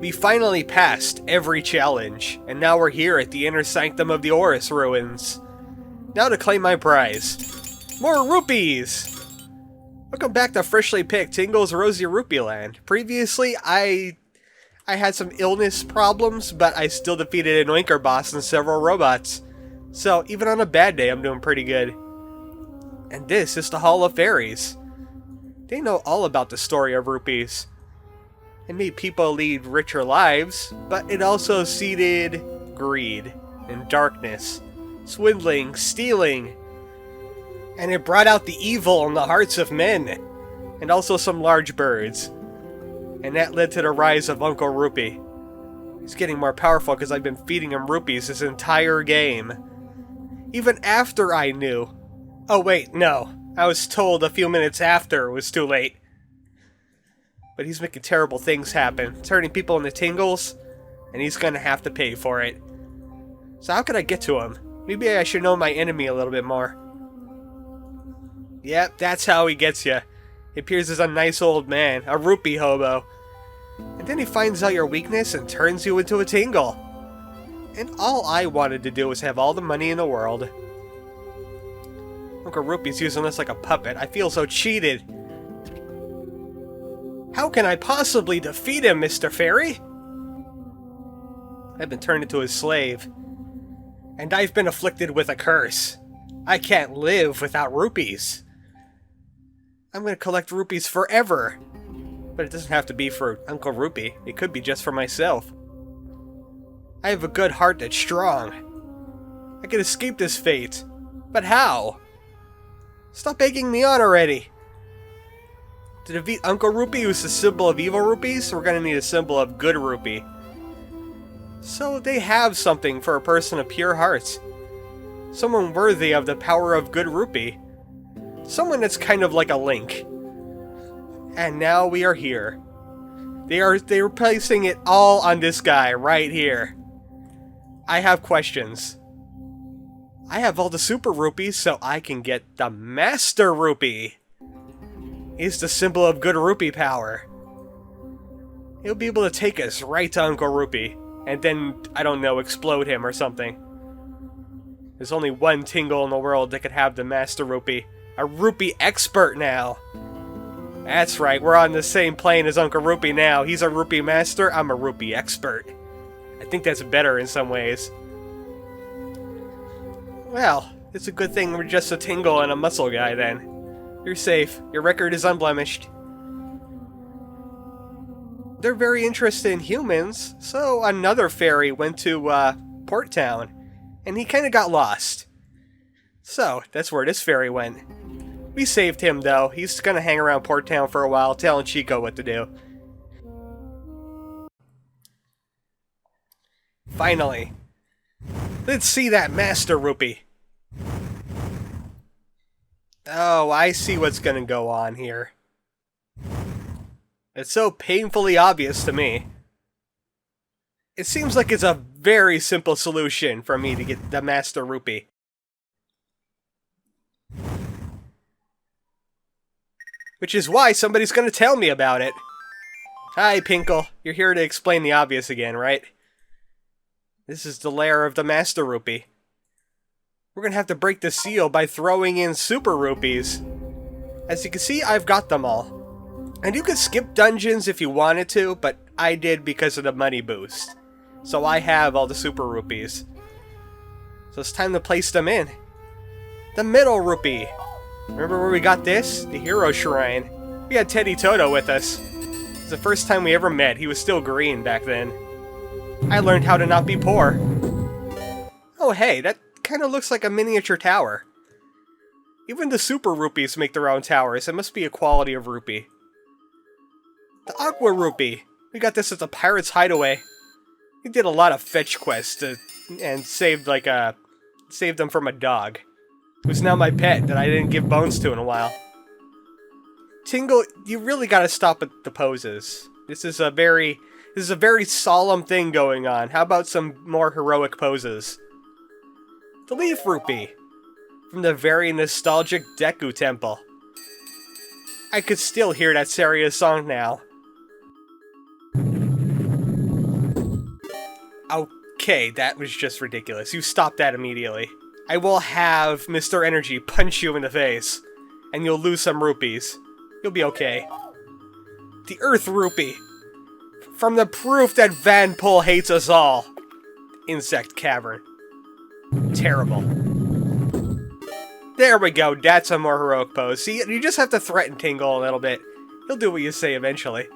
We finally passed every challenge, and now we're here at the inner sanctum of the Horus ruins. Now to claim my prize. More rupees! Welcome back to freshly picked Tingle's Rosy Rupeeland. Previously, I had some illness problems, but I still defeated an Oinker boss and several robots. So, even on a bad day, I'm doing pretty good. And this is the Hall of Fairies. They know all about the story of rupees. It made people lead richer lives, but it also seeded greed and darkness, swindling, stealing, and it brought out the evil in the hearts of men, and also some large birds. And that led to the rise of Uncle Rupee. He's getting more powerful because I've been feeding him rupees this entire game. Even after I knew. Oh wait, no. I was told a few minutes after it was too late. But he's making terrible things happen, turning people into Tingles, and he's gonna have to pay for it. So how can I get to him? Maybe I should know my enemy a little bit more. Yep, that's how he gets you. He appears as a nice old man, a rupee hobo. And then he finds out your weakness and turns you into a Tingle. And all I wanted to do was have all the money in the world. Uncle Rupee's using this like a puppet. I feel so cheated. How can I possibly defeat him, Mr. Fairy? I've been turned into his slave. And I've been afflicted with a curse. I can't live without rupees. I'm going to collect rupees forever. But it doesn't have to be for Uncle Rupee. It could be just for myself. I have a good heart that's strong. I can escape this fate. But how? Stop egging me on already. To defeat Uncle Rupee, who's the symbol of evil rupees, we're going to need a symbol of good rupee. So they have something for a person of pure heart. Someone worthy of the power of good rupee. Someone that's kind of like a Link. And now we are here. They're placing it all on this guy right here. I have questions. I have all the super rupees, so I can get the Master Rupee. He's the symbol of good rupee power. He'll be able to take us right to Uncle Rupee, and then, I don't know, explode him or something. There's only one Tingle in the world that could have the Master Rupee. A rupee expert now. That's right, we're on the same plane as Uncle Rupee now. He's a rupee master, I'm a rupee expert. I think that's better in some ways. Well, it's a good thing we're just a Tingle and a muscle guy then. You're safe. Your record is unblemished. They're very interested in humans, so another fairy went to, Port Town, and he kinda got lost. So, that's where this fairy went. We saved him, though. He's gonna hang around Port Town for a while, telling Chico what to do. Finally. Let's see that Master Rupee. Oh, I see what's gonna go on here. It's so painfully obvious to me. It seems like it's a very simple solution for me to get the Master Rupee. Which is why somebody's gonna tell me about it. Hi, Pinkle. You're here to explain the obvious again, right? This is the lair of the Master Rupee. We're gonna have to break the seal by throwing in super rupees. As you can see, I've got them all. And you could skip dungeons if you wanted to, but I did because of the money boost. So I have all the super rupees. So it's time to place them in. The middle rupee. Remember where we got this? The Hero Shrine. We had Teddy Toto with us. It's the first time we ever met. He was still green back then. I learned how to not be poor. Oh hey, that kind of looks like a miniature tower. Even the super rupees make their own towers. It must be a quality of rupee. The Aqua Rupee. We got this at the Pirate's Hideaway. We did a lot of fetch quests and saved them from a dog, who's now my pet that I didn't give bones to in a while. Tingle, you really gotta stop at the poses. This is a very solemn thing going on. How about some more heroic poses? The Leaf Rupee, from the very nostalgic Deku Temple. I could still hear that serious song now. Okay, that was just ridiculous. You stop that immediately. I will have Mr. Energy punch you in the face, and you'll lose some rupees. You'll be okay. The Earth Rupee. From the proof that Van Pol hates us all. Insect Cavern. Terrible. There we go, that's a more heroic pose. See, you just have to threaten Tingle a little bit. He'll do what you say eventually.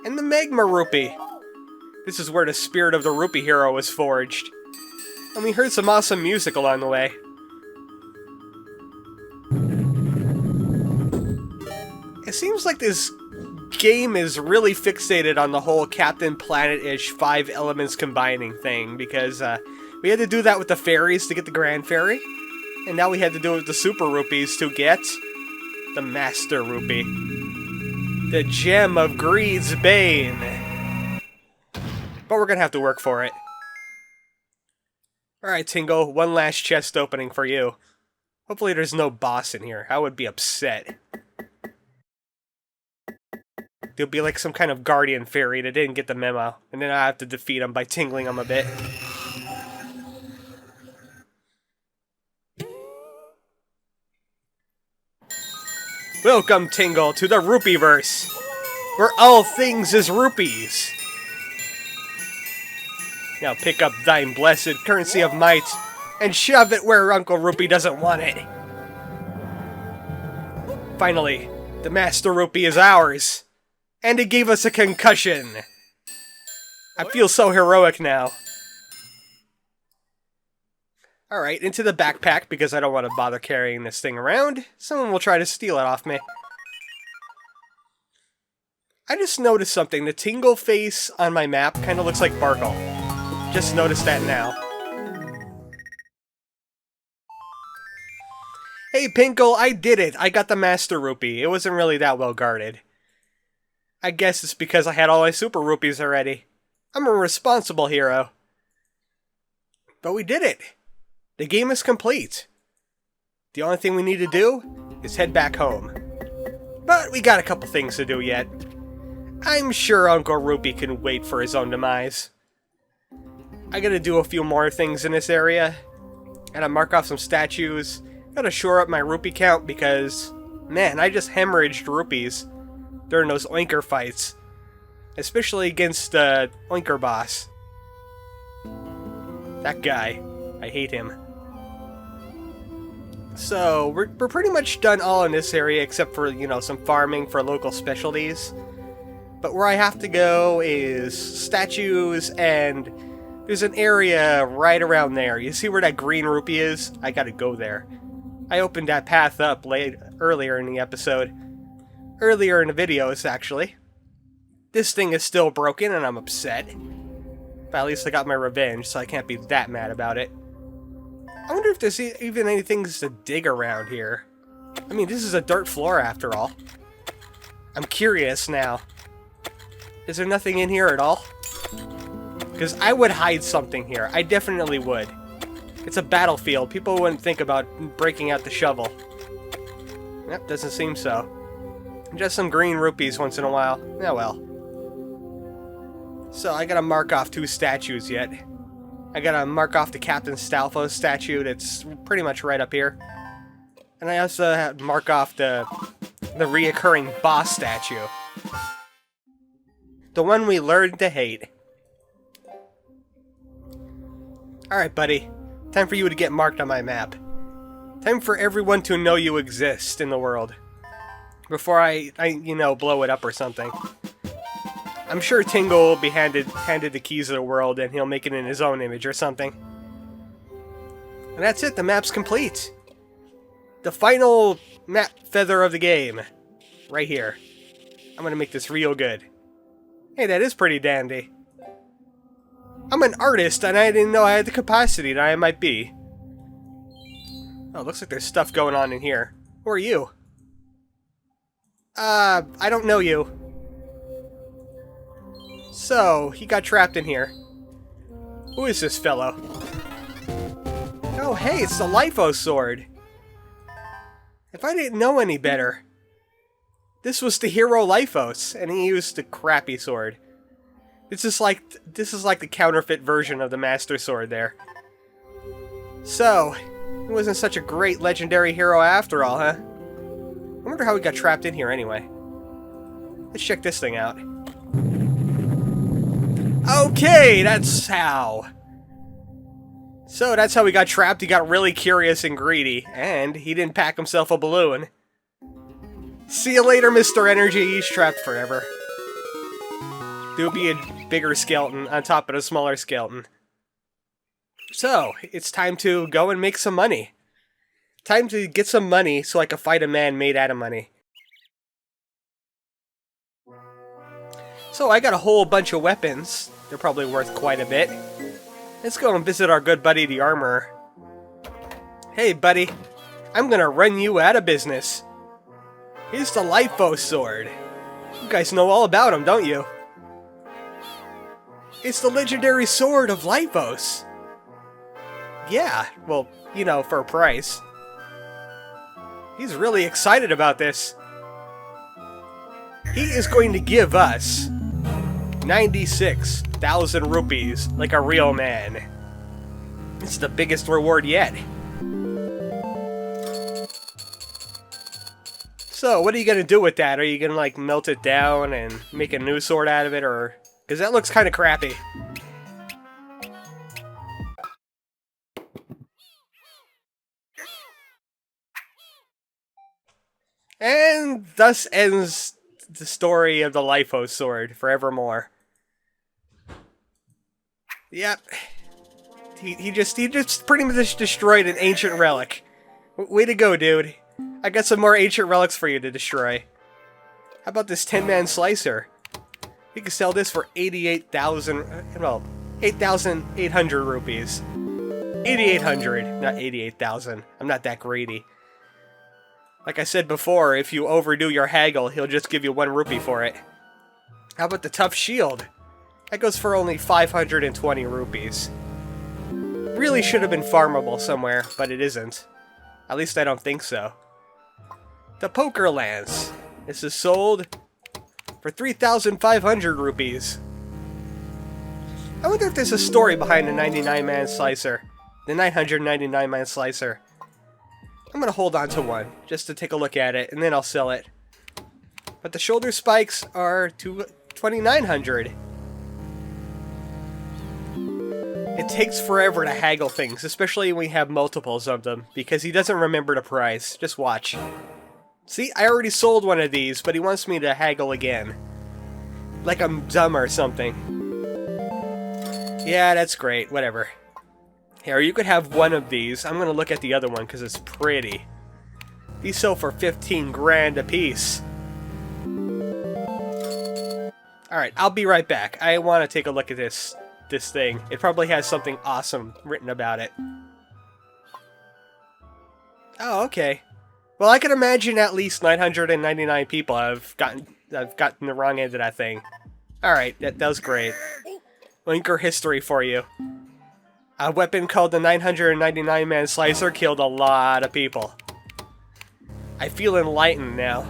And the Magma Rupee. This is where the spirit of the Rupee hero was forged. And we heard some awesome music along the way. It seems like this game is really fixated on the whole Captain Planet-ish 5 elements combining thing, because we had to do that with the Fairies to get the Grand Fairy, and now we had to do it with the Super Rupees to get the Master Rupee. The Gem of Greed's Bane. But we're gonna have to work for it. Alright, Tingle, one last chest opening for you. Hopefully there's no boss in here. I would be upset. There'll be like some kind of guardian fairy that didn't get the memo, and then I have to defeat him by tingling him a bit. Welcome, Tingle, to the Rupeeverse, where all things is rupees. Now pick up thine blessed currency of might, and shove it where Uncle Rupee doesn't want it. Finally, the Master Rupee is ours. And it gave us a concussion. I feel so heroic now. Alright, into the backpack, because I don't want to bother carrying this thing around. Someone will try to steal it off me. I just noticed something. The Tingle face on my map kind of looks like Barkle. Just noticed that now. Hey, Pinkle, I did it! I got the Master Rupee. It wasn't really that well guarded. I guess it's because I had all my Super Rupees already. I'm a responsible hero. But we did it! The game is complete. The only thing we need to do is head back home. But we got a couple things to do yet. I'm sure Uncle Rupee can wait for his own demise. I gotta do a few more things in this area. Gotta mark off some statues. Gotta shore up my rupee count because, man, I just hemorrhaged rupees during those Oinker fights. Especially against the Oinker boss. That guy. I hate him. So, we're pretty much done all in this area except for, you know, some farming for local specialties. But where I have to go is statues, and there's an area right around there. You see where that green rupee is? I gotta go there. I opened that path up earlier in the episode. Earlier in the videos, actually. This thing is still broken, and I'm upset. But at least I got my revenge, so I can't be that mad about it. I wonder if there's even anything to dig around here. I mean, this is a dirt floor after all. I'm curious now. Is there nothing in here at all? Because I would hide something here. I definitely would. It's a battlefield. People wouldn't think about breaking out the shovel. Yep, doesn't seem so. Just some green rupees once in a while. Yeah, well. So, I gotta mark off 2 statues yet. I gotta mark off the Captain Stalfo statue that's pretty much right up here. And I also have to mark off the reoccurring boss statue. The one we learned to hate. Alright, buddy. Time for you to get marked on my map. Time for everyone to know you exist in the world. Before I you know, blow it up or something. I'm sure Tingle will be handed the keys of the world and he'll make it in his own image or something. And that's it, the map's complete. The final map feather of the game. Right here. I'm gonna make this real good. Hey, that is pretty dandy. I'm an artist and I didn't know I had the capacity that I might be. Oh, looks like there's stuff going on in here. Who are you? I don't know you. So, he got trapped in here. Who is this fellow? Oh, hey, it's the Lifo sword. If I didn't know any better. This was the hero Lifos, and he used the crappy sword. This is like the counterfeit version of the Master Sword there. So, he wasn't such a great legendary hero after all, huh? I wonder how he got trapped in here anyway. Let's check this thing out. Okay, that's how. So that's how he got trapped. He got really curious and greedy, and he didn't pack himself a balloon. See you later, Mr. Energy. He's trapped forever. There'll be a bigger skeleton on top of a smaller skeleton. So, it's time to go and make some money. Time to get some money so I can fight a man made out of money. So, I got a whole bunch of weapons. They're probably worth quite a bit. Let's go and visit our good buddy, the Armorer. Hey, buddy. I'm gonna run you out of business. Here's the Lifo sword. You guys know all about him, don't you? It's the legendary sword of Lifos. Yeah, well, you know, for a price. He's really excited about this. He is going to give us 96,000 rupees like a real man. It's the biggest reward yet. So, what are you going to do with that? Are you going to, like, melt it down and make a new sword out of it, or... Because that looks kind of crappy. And thus ends the story of the Lifo sword forevermore. Yep. He just pretty much destroyed an ancient relic. Way to go, dude. I got some more ancient relics for you to destroy. How about this 10-man slicer? You can sell this for 88,000, well, 8,800 rupees. 8,800, not 88,000. I'm not that greedy. Like I said before, if you overdo your haggle, he'll just give you 1 rupee for it. How about the tough shield? That goes for only 520 rupees. Really should have been farmable somewhere, but it isn't. At least I don't think so. The poker lance. This is sold for 3,500 rupees. I wonder if there's a story behind the 99-man slicer. The 999-man slicer. I'm gonna hold on to one, just to take a look at it, and then I'll sell it. But the shoulder spikes are 2,900. It takes forever to haggle things, especially when we have multiples of them, because he doesn't remember the price. Just watch. See, I already sold one of these, but he wants me to haggle again. Like I'm dumb or something. Yeah, that's great, whatever. Here, you could have one of these. I'm gonna look at the other one because it's pretty. These sell for 15 grand a piece. Alright, I'll be right back. I want to take a look at this thing. It probably has something awesome written about it. Oh, okay. Well, I can imagine at least 999 people have gotten the wrong end of that thing. Alright, that was great. Linker history for you. A weapon called the 999-man slicer killed a lot of people. I feel enlightened now.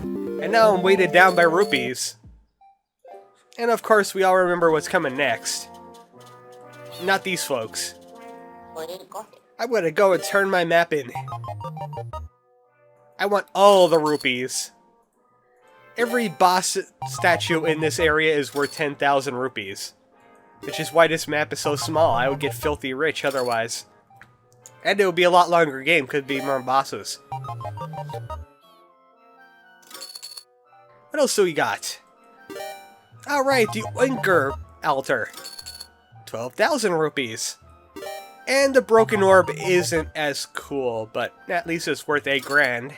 And now I'm weighted down by rupees. And of course, we all remember what's coming next. Not these folks. I'm gonna go and turn my map in. I want all the rupees. Every boss statue in this area is worth 10,000 rupees. Which is why this map is so small. I would get filthy rich otherwise. And it would be a lot longer game, could be more bosses. What else do we got? Alright, the Oinker altar. 12,000 rupees. And the broken orb isn't as cool, but at least it's worth 8 grand.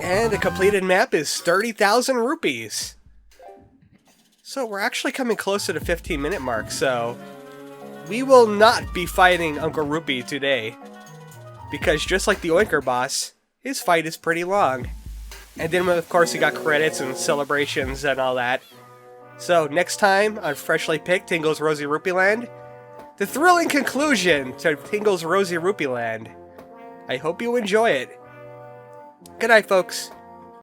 And the completed map is 30,000 rupees. So we're actually coming close to the 15-minute mark, so we will not be fighting Uncle Rupee today. Because just like the Oinker boss, his fight is pretty long. And then of course we got credits and celebrations and all that. So next time on Freshly Picked Tingle's Rosy Rupeeland, the thrilling conclusion to Tingle's Rosy Rupeeland. I hope you enjoy it. Good night, folks.